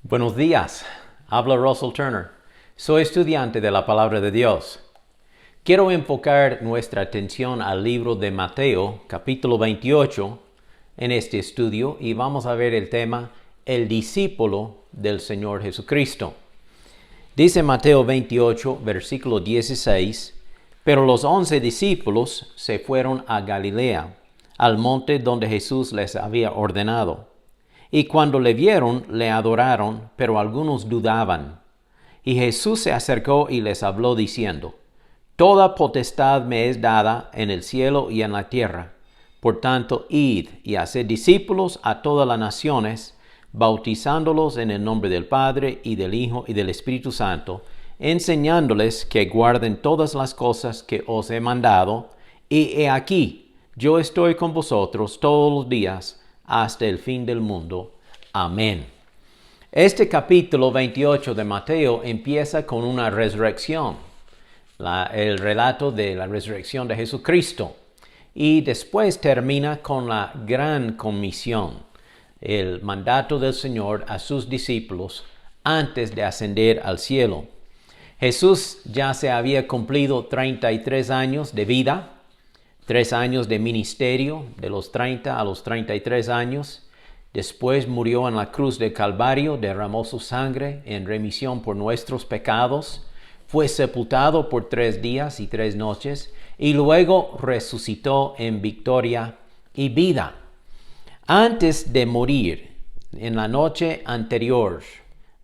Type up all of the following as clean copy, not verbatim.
Buenos días, habla Russell Turner. Soy estudiante de la Palabra de Dios. Quiero enfocar nuestra atención al libro de Mateo, capítulo 28, en este estudio y vamos a ver el tema El discípulo del Señor Jesucristo. Dice Mateo 28, versículo 16, pero los 11 discípulos se fueron a Galilea, al monte donde Jesús les había ordenado. Y cuando le vieron, le adoraron, pero algunos dudaban. Y Jesús se acercó y les habló diciendo, Toda potestad me es dada en el cielo y en la tierra. Por tanto, id y haced discípulos a todas las naciones, bautizándolos en el nombre del Padre, y del Hijo, y del Espíritu Santo, enseñándoles que guarden todas las cosas que os he mandado, y he aquí, yo estoy con vosotros todos los días, hasta el fin del mundo. Amén. Este capítulo 28 de Mateo empieza con una resurrección, el relato de la resurrección de Jesucristo, y después termina con la gran comisión, el mandato del Señor a sus discípulos antes de ascender al cielo. Jesús ya se había cumplido 33 años de vida, 3 años de ministerio, de los 30 a los 33 años. Después murió en la cruz del Calvario, derramó su sangre en remisión por nuestros pecados. Fue sepultado por 3 días y 3 noches y luego resucitó en victoria y vida. Antes de morir, en la noche anterior,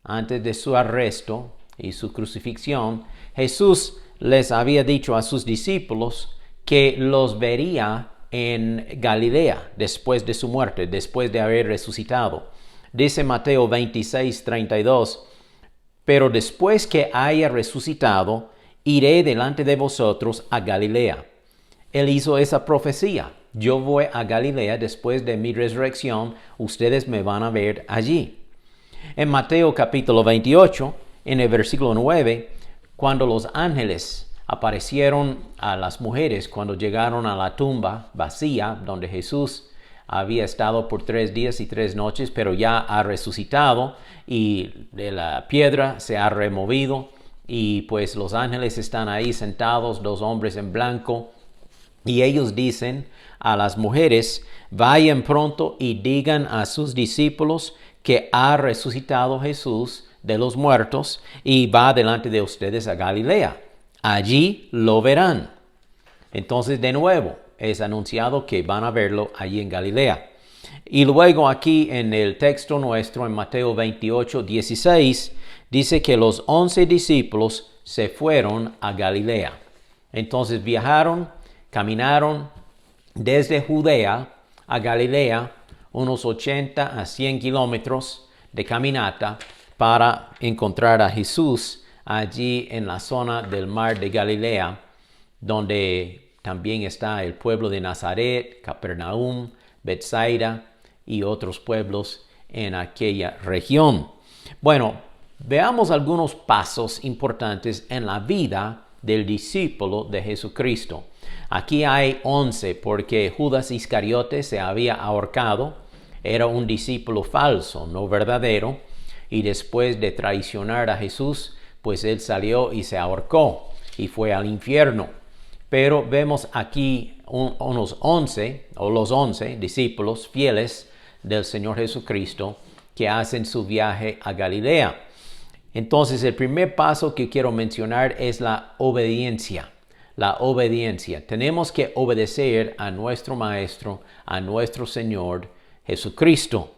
antes de su arresto y su crucifixión, Jesús les había dicho a sus discípulos que los vería en Galilea después de su muerte, después de haber resucitado. Dice Mateo 26, 32, pero después que haya resucitado, iré delante de vosotros a Galilea. Él hizo esa profecía. Yo voy a Galilea después de mi resurrección, ustedes me van a ver allí. En Mateo capítulo 28, en el versículo 9, cuando los ángeles aparecieron a las mujeres cuando llegaron a la tumba vacía donde Jesús había estado por 3 días y 3 noches, pero ya ha resucitado y de la piedra se ha removido y pues los ángeles están ahí sentados, 2 hombres en blanco, y ellos dicen a las mujeres, vayan pronto y digan a sus discípulos que ha resucitado Jesús de los muertos y va delante de ustedes a Galilea. Allí lo verán. Entonces, de nuevo, es anunciado que van a verlo allí en Galilea. Y luego aquí en el texto nuestro, en Mateo 28, 16, dice que los 11 discípulos se fueron a Galilea. Entonces viajaron, caminaron desde Judea a Galilea, unos 80 a 100 kilómetros de caminata para encontrar a Jesús allí en la zona del mar de Galilea, donde también está el pueblo de Nazaret, Capernaum, Betsaida y otros pueblos en aquella región. Bueno, veamos algunos pasos importantes en la vida del discípulo de Jesucristo. Aquí hay 11 porque Judas Iscariote se había ahorcado, era un discípulo falso, no verdadero, y después de traicionar a Jesús, pues él salió y se ahorcó y fue al infierno. Pero vemos aquí unos 11 o los 11 discípulos fieles del Señor Jesucristo que hacen su viaje a Galilea. Entonces el primer paso que quiero mencionar es la obediencia. La obediencia. Tenemos que obedecer a nuestro Maestro, a nuestro Señor Jesucristo.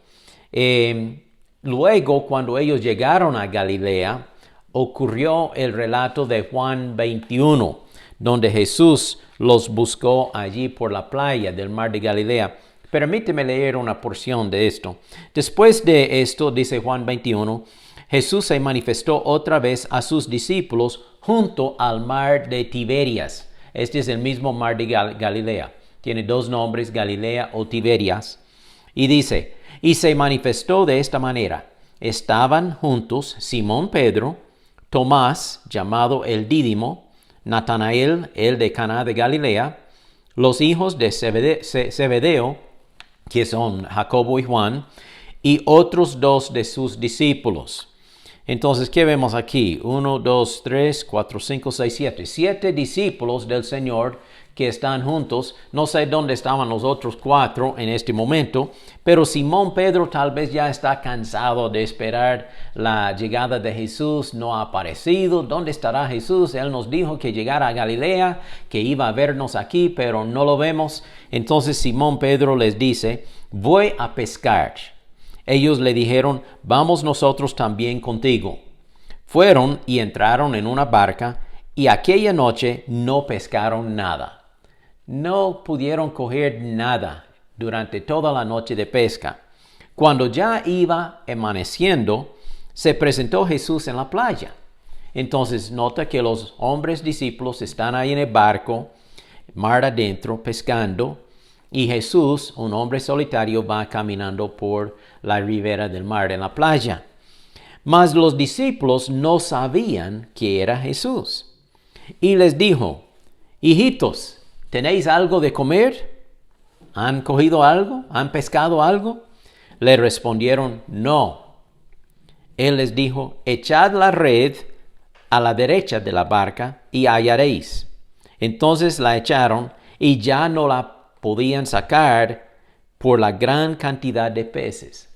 Luego, cuando ellos llegaron a Galilea, ocurrió el relato de Juan 21, donde Jesús los buscó allí por la playa del mar de Galilea. Permíteme leer una porción de esto. Después de esto, dice Juan 21, Jesús se manifestó otra vez a sus discípulos junto al mar de Tiberias. Este es el mismo mar de Galilea. Tiene 2 nombres, Galilea o Tiberias. Y dice, y se manifestó de esta manera. Estaban juntos Simón Pedro, Tomás, llamado el Dídimo, Natanael, el de Caná de Galilea, los hijos de Zebedeo, que son Jacobo y Juan, y otros 2 de sus discípulos. Entonces, ¿qué vemos aquí? 1, 2, 3, 4, 5, 6, 7. 7 discípulos del Señor que están juntos. No sé dónde estaban los otros 4 en este momento, pero Simón Pedro tal vez ya está cansado de esperar la llegada de Jesús. No ha aparecido. ¿Dónde estará Jesús? Él nos dijo que llegara a Galilea, que iba a vernos aquí, pero no lo vemos. Entonces Simón Pedro les dice, voy a pescar. Ellos le dijeron, vamos nosotros también contigo. Fueron y entraron en una barca y aquella noche no pescaron nada. No pudieron coger nada durante toda la noche de pesca. Cuando ya iba amaneciendo, se presentó Jesús en la playa. Entonces nota que los hombres discípulos están ahí en el barco, mar adentro, pescando. Y Jesús, un hombre solitario, va caminando por la ribera del mar en la playa. Mas los discípulos no sabían que era Jesús. Y les dijo, hijitos, ¿tenéis algo de comer? ¿Han cogido algo? ¿Han pescado algo? Le respondieron, no. Él les dijo, echad la red a la derecha de la barca y hallaréis. Entonces la echaron y ya no la podían sacar por la gran cantidad de peces.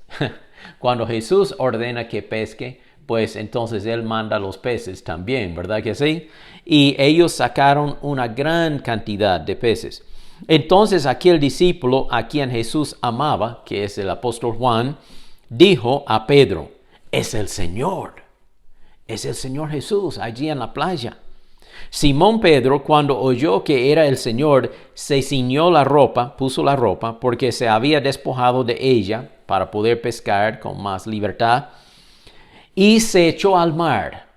Cuando Jesús ordena que pesque, pues entonces Él manda los peces también, ¿verdad que sí? Y ellos sacaron una gran cantidad de peces. Entonces aquel discípulo a quien Jesús amaba, que es el apóstol Juan, dijo a Pedro, es el Señor Jesús allí en la playa. Simón Pedro, cuando oyó que era el Señor, se ciñó la ropa, puso la ropa, porque se había despojado de ella para poder pescar con más libertad, y se echó al mar.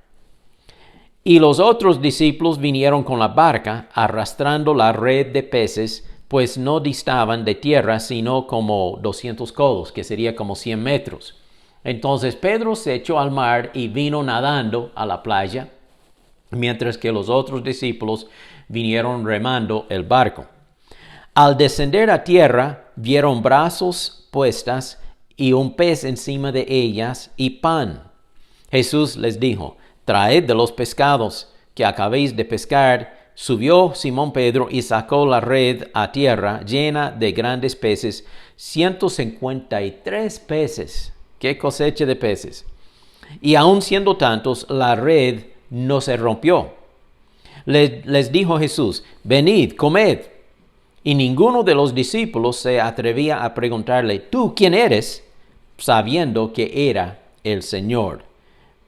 Y los otros discípulos vinieron con la barca, arrastrando la red de peces, pues no distaban de tierra, sino como 200 codos, que sería como 100 metros. Entonces Pedro se echó al mar y vino nadando a la playa, mientras que los otros discípulos vinieron remando el barco. Al descender a tierra, vieron brazos puestas y un pez encima de ellas y pan. Jesús les dijo, traed de los pescados que acabéis de pescar. Subió Simón Pedro y sacó la red a tierra llena de grandes peces, 153 peces. ¡Qué cosecha de peces! Y aun siendo tantos, la red no se rompió. Les dijo Jesús, venid, comed. Y ninguno de los discípulos se atrevía a preguntarle, ¿tú quién eres? Sabiendo que era el Señor.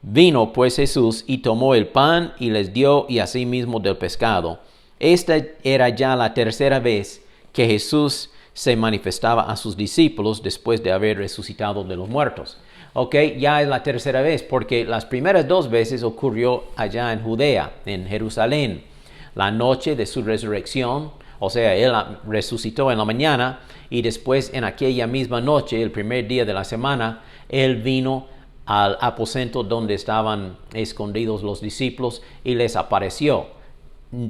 Vino pues Jesús y tomó el pan y les dio, y asimismo del pescado. Esta era ya la tercera vez que Jesús se manifestaba a sus discípulos después de haber resucitado de los muertos. Ok, ya es la tercera vez, porque las primeras 2 veces ocurrió allá en Judea, en Jerusalén, la noche de su resurrección. O sea, Él resucitó en la mañana y después en aquella misma noche, el primer día de la semana, Él vino al aposento donde estaban escondidos los discípulos y les apareció,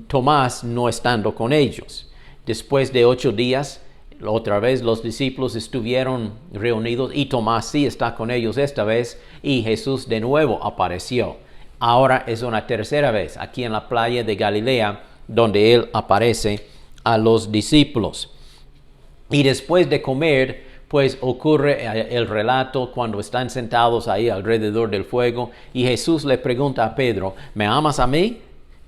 Tomás no estando con ellos. Después de 8 días, otra vez los discípulos estuvieron reunidos y Tomás sí está con ellos esta vez y Jesús de nuevo apareció. Ahora es una tercera vez aquí en la playa de Galilea donde Él aparece a los discípulos. Y después de comer, pues ocurre el relato cuando están sentados ahí alrededor del fuego y Jesús le pregunta a Pedro, ¿me amas a mí?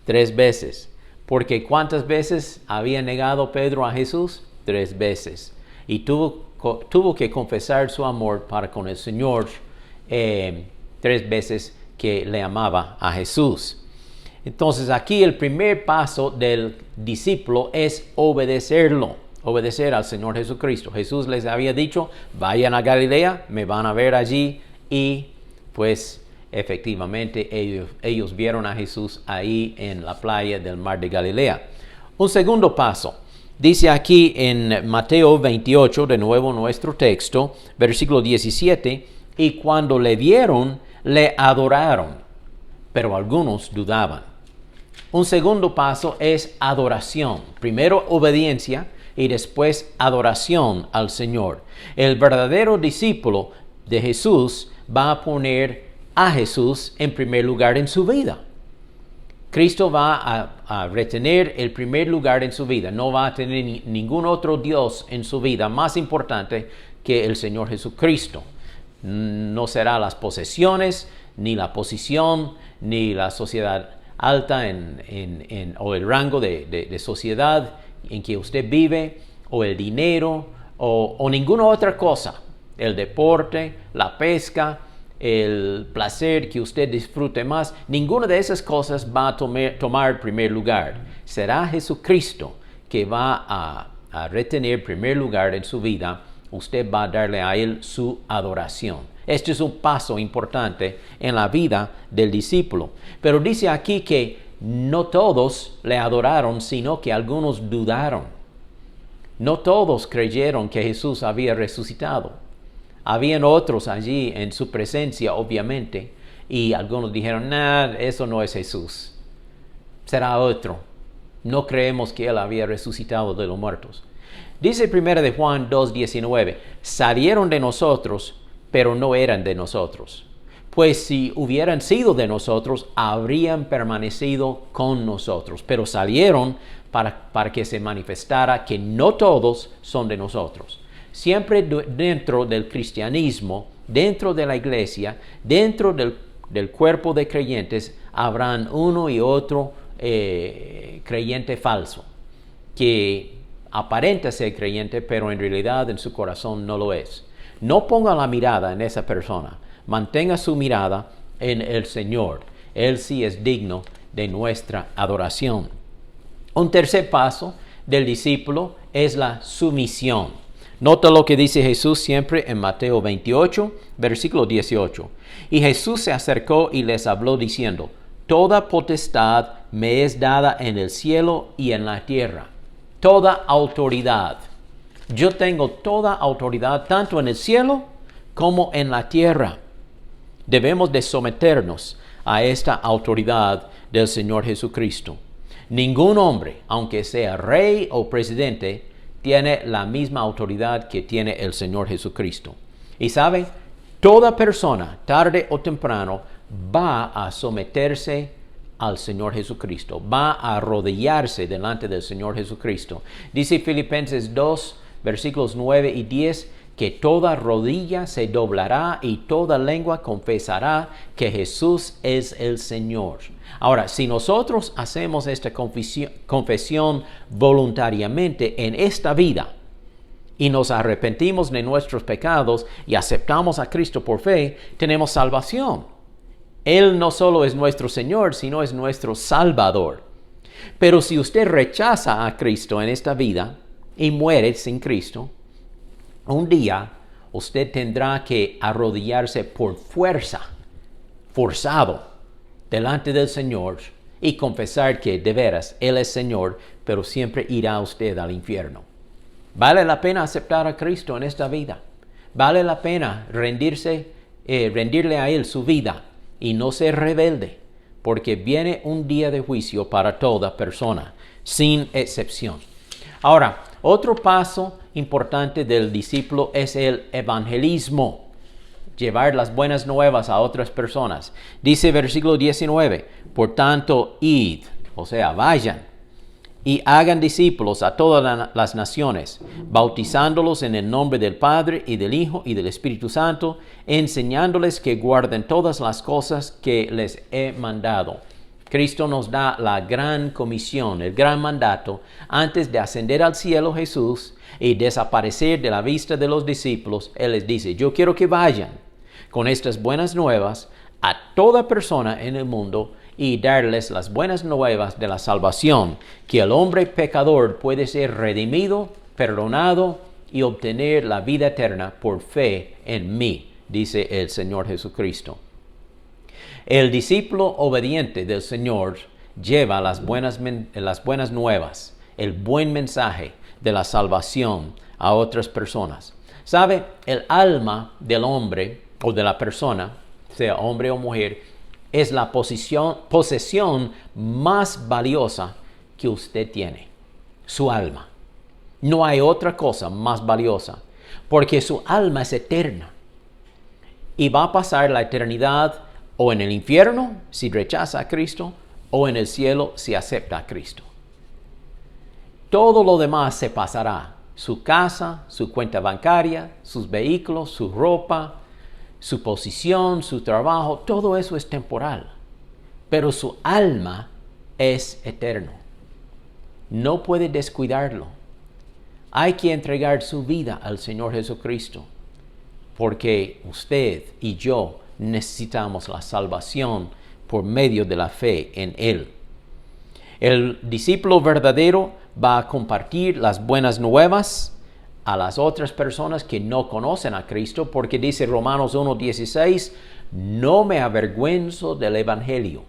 3 veces. Porque ¿cuántas veces había negado Pedro a Jesús? 3 veces. Y tuvo que confesar su amor para con el Señor 3 veces que le amaba a Jesús. Entonces aquí el primer paso del discípulo es obedecerlo, obedecer al Señor Jesucristo. Jesús les había dicho, vayan a Galilea, me van a ver allí, y pues efectivamente ellos vieron a Jesús ahí en la playa del mar de Galilea. Un segundo paso. Dice aquí en Mateo 28, de nuevo nuestro texto, versículo 17, y cuando le vieron, le adoraron, pero algunos dudaban. Un segundo paso es adoración. Primero obediencia y después adoración al Señor. El verdadero discípulo de Jesús va a poner a Jesús en primer lugar en su vida. Cristo va a retener el primer lugar en su vida. No va a tener ningún otro Dios en su vida más importante que el Señor Jesucristo. No será las posesiones, ni la posición, ni la sociedad alta o el rango de sociedad en que usted vive, o el dinero, o ninguna otra cosa. El deporte, la pesca, el placer que usted disfrute más, ninguna de esas cosas va a tomar primer lugar. Será Jesucristo que va a retener primer lugar en su vida. Usted va a darle a Él su adoración. Este es un paso importante en la vida del discípulo. Pero dice aquí que no todos le adoraron, sino que algunos dudaron. No todos creyeron que Jesús había resucitado. Habían otros allí en su presencia, obviamente, y algunos dijeron, eso no es Jesús. Será otro. No creemos que Él había resucitado de los muertos. Dice 1 de Juan 2:19, salieron de nosotros, pero no eran de nosotros. Pues si hubieran sido de nosotros, habrían permanecido con nosotros. Pero salieron para que se manifestara que no todos son de nosotros. Siempre dentro del cristianismo, dentro de la iglesia, dentro del cuerpo de creyentes, habrán uno y otro creyente falso, que aparenta ser creyente, pero en realidad en su corazón no lo es. No ponga la mirada en esa persona, mantenga su mirada en el Señor. Él sí es digno de nuestra adoración. Un tercer paso del discípulo es la sumisión. Nota lo que dice Jesús siempre en Mateo 28, versículo 18. Y Jesús se acercó y les habló diciendo, toda potestad me es dada en el cielo y en la tierra. Toda autoridad. Yo tengo toda autoridad tanto en el cielo como en la tierra. Debemos de someternos a esta autoridad del Señor Jesucristo. Ningún hombre, aunque sea rey o presidente, tiene la misma autoridad que tiene el Señor Jesucristo. Y sabe, toda persona, tarde o temprano, va a someterse al Señor Jesucristo, va a arrodillarse delante del Señor Jesucristo. Dice Filipenses 2, versículos 9 y 10, que toda rodilla se doblará y toda lengua confesará que Jesús es el Señor. Ahora, si nosotros hacemos esta confesión voluntariamente en esta vida y nos arrepentimos de nuestros pecados y aceptamos a Cristo por fe, tenemos salvación. Él no solo es nuestro Señor, sino es nuestro Salvador. Pero si usted rechaza a Cristo en esta vida y muere sin Cristo, un día usted tendrá que arrodillarse por fuerza, forzado, delante del Señor y confesar que de veras Él es Señor, pero siempre irá usted al infierno. ¿Vale la pena aceptar a Cristo en esta vida? ¿Vale la pena rendirle a Él su vida y no ser rebelde? Porque viene un día de juicio para toda persona, sin excepción. Ahora, otro paso importante del discípulo es el evangelismo. Llevar las buenas nuevas a otras personas. Dice versículo 19, por tanto, id, o sea, vayan, y hagan discípulos a todas las naciones, bautizándolos en el nombre del Padre y del Hijo y del Espíritu Santo, enseñándoles que guarden todas las cosas que les he mandado. Cristo nos da la gran comisión, el gran mandato, antes de ascender al cielo Jesús y desaparecer de la vista de los discípulos. Él les dice, yo quiero que vayan con estas buenas nuevas a toda persona en el mundo y darles las buenas nuevas de la salvación, que el hombre pecador puede ser redimido, perdonado y obtener la vida eterna por fe en mí, dice el Señor Jesucristo. El discípulo obediente del Señor lleva las buenas nuevas, el buen mensaje de la salvación a otras personas. ¿Sabe? El alma del hombre o de la persona, sea hombre o mujer, es la posesión más valiosa que usted tiene. Su alma. No hay otra cosa más valiosa, porque su alma es eterna. y va a pasar la eternidad o en el infierno si rechaza a Cristo o en el cielo si acepta a Cristo. Todo lo demás se pasará. Su casa, su cuenta bancaria, sus vehículos, su ropa, su posición, su trabajo, todo eso es temporal. Pero su alma es eterno. No puede descuidarlo. Hay que entregar su vida al Señor Jesucristo, porque usted y yo necesitamos la salvación por medio de la fe en Él. El discípulo verdadero va a compartir las buenas nuevas a las otras personas que no conocen a Cristo, porque dice Romanos 1:16, no me avergüenzo del Evangelio,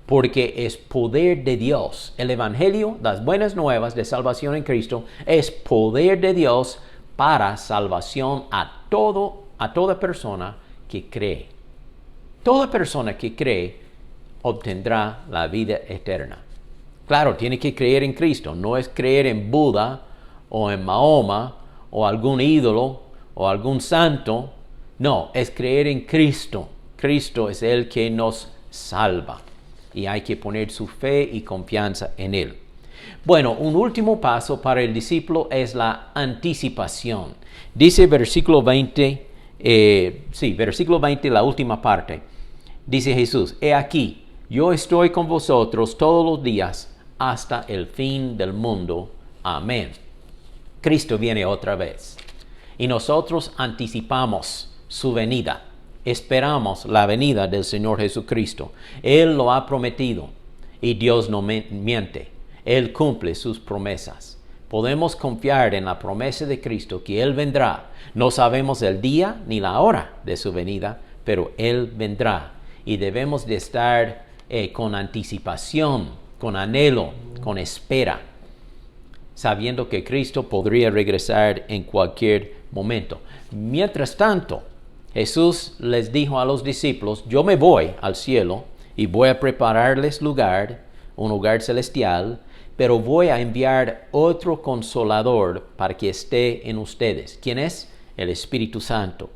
porque es poder de Dios. El Evangelio, las buenas nuevas de salvación en Cristo, es poder de Dios para salvación a toda persona que cree. Toda persona que cree obtendrá la vida eterna. Claro, tiene que creer en Cristo, no es creer en Buda o en Mahoma o algún ídolo o algún santo. No, es creer en Cristo. Cristo es el que nos salva y hay que poner su fe y confianza en Él. Bueno, un último paso para el discípulo es la anticipación. Dice versículo 20, versículo 20, la última parte. Dice Jesús, he aquí, yo estoy con vosotros todos los días hasta el fin del mundo. Amén. Cristo viene otra vez y nosotros anticipamos su venida. Esperamos la venida del Señor Jesucristo. Él lo ha prometido y Dios no miente. Él cumple sus promesas. Podemos confiar en la promesa de Cristo que Él vendrá. No sabemos el día ni la hora de su venida, pero Él vendrá y debemos de estar con anticipación, con anhelo, con espera, sabiendo que Cristo podría regresar en cualquier momento. Mientras tanto, Jesús les dijo a los discípulos, yo me voy al cielo y voy a prepararles un lugar celestial, pero voy a enviar otro consolador para que esté en ustedes. ¿Quién es? El Espíritu Santo.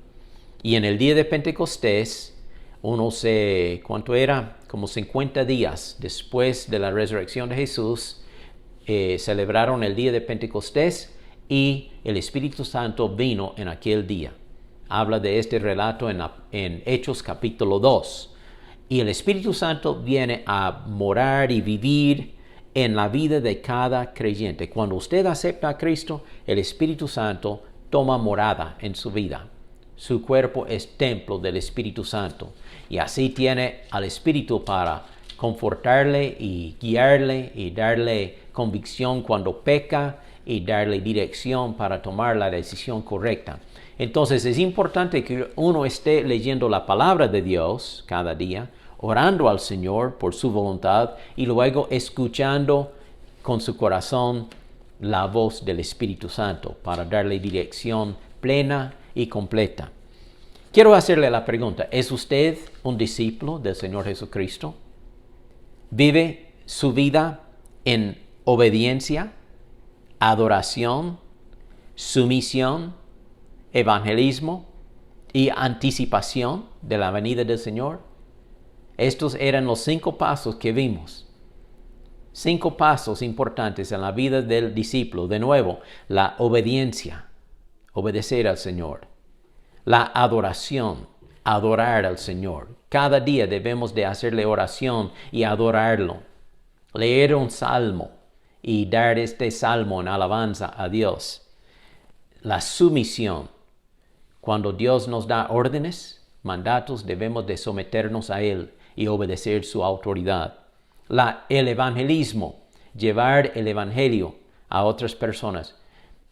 Y en el día de Pentecostés, ¿cuánto era? Como 50 días después de la resurrección de Jesús, celebraron el día de Pentecostés y el Espíritu Santo vino en aquel día. Habla de este relato en Hechos capítulo 2. Y el Espíritu Santo viene a morar y vivir en la vida de cada creyente. Cuando usted acepta a Cristo, el Espíritu Santo toma morada en su vida. Su cuerpo es templo del Espíritu Santo. Y así tiene al Espíritu para confortarle y guiarle y darle convicción cuando peca y darle dirección para tomar la decisión correcta. Entonces es importante que uno esté leyendo la palabra de Dios cada día, orando al Señor por su voluntad y luego escuchando con su corazón la voz del Espíritu Santo para darle dirección plena y completa. Quiero hacerle la pregunta, ¿es usted un discípulo del Señor Jesucristo? ¿Vive su vida en obediencia, adoración, sumisión, evangelismo y anticipación de la venida del Señor? Estos eran los 5 pasos que vimos. 5 pasos importantes en la vida del discípulo. De nuevo, la obediencia, obedecer al Señor. La adoración, adorar al Señor. Cada día debemos de hacerle oración y adorarlo. Leer un salmo y dar este salmo en alabanza a Dios. La sumisión. Cuando Dios nos da órdenes, mandatos, debemos de someternos a Él y obedecer su autoridad. El evangelismo, llevar el evangelio a otras personas.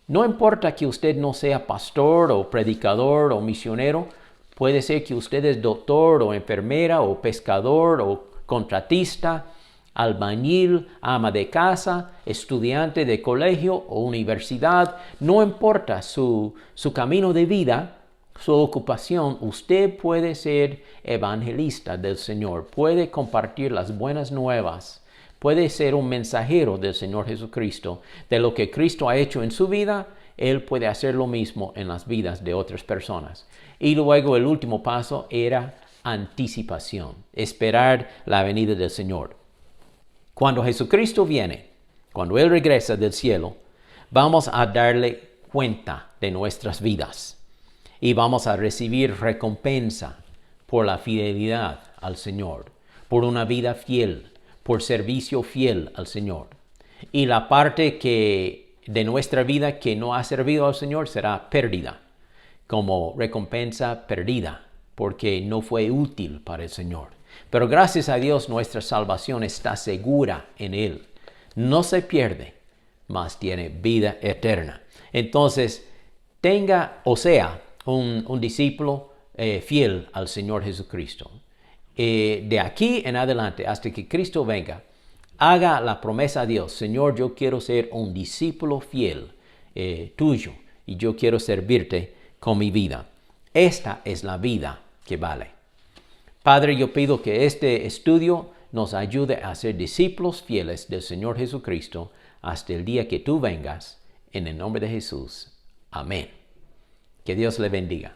No importa que usted no sea pastor o predicador o misionero, puede ser que usted es doctor o enfermera o pescador o contratista, albañil, ama de casa, estudiante de colegio o universidad. No importa su camino de vida, su ocupación, usted puede ser evangelista del Señor, puede compartir las buenas nuevas, puede ser un mensajero del Señor Jesucristo, de lo que Cristo ha hecho en su vida Él puede hacer lo mismo en las vidas de otras personas. Y luego el último paso era anticipación, esperar la venida del Señor. Cuando Jesucristo viene, cuando Él regresa del cielo, vamos a darle cuenta de nuestras vidas y vamos a recibir recompensa por la fidelidad al Señor, por una vida fiel, por servicio fiel al Señor. Y la parte de nuestra vida que no ha servido al Señor será perdida, como recompensa perdida, porque no fue útil para el Señor. Pero gracias a Dios nuestra salvación está segura en Él. No se pierde, mas tiene vida eterna. Entonces, sea un discípulo fiel al Señor Jesucristo. De aquí en adelante, hasta que Cristo venga, haga la promesa a Dios: Señor, yo quiero ser un discípulo fiel tuyo y yo quiero servirte con mi vida. Esta es la vida que vale. Padre, yo pido que este estudio nos ayude a ser discípulos fieles del Señor Jesucristo hasta el día que tú vengas. En el nombre de Jesús. Amén. Que Dios le bendiga.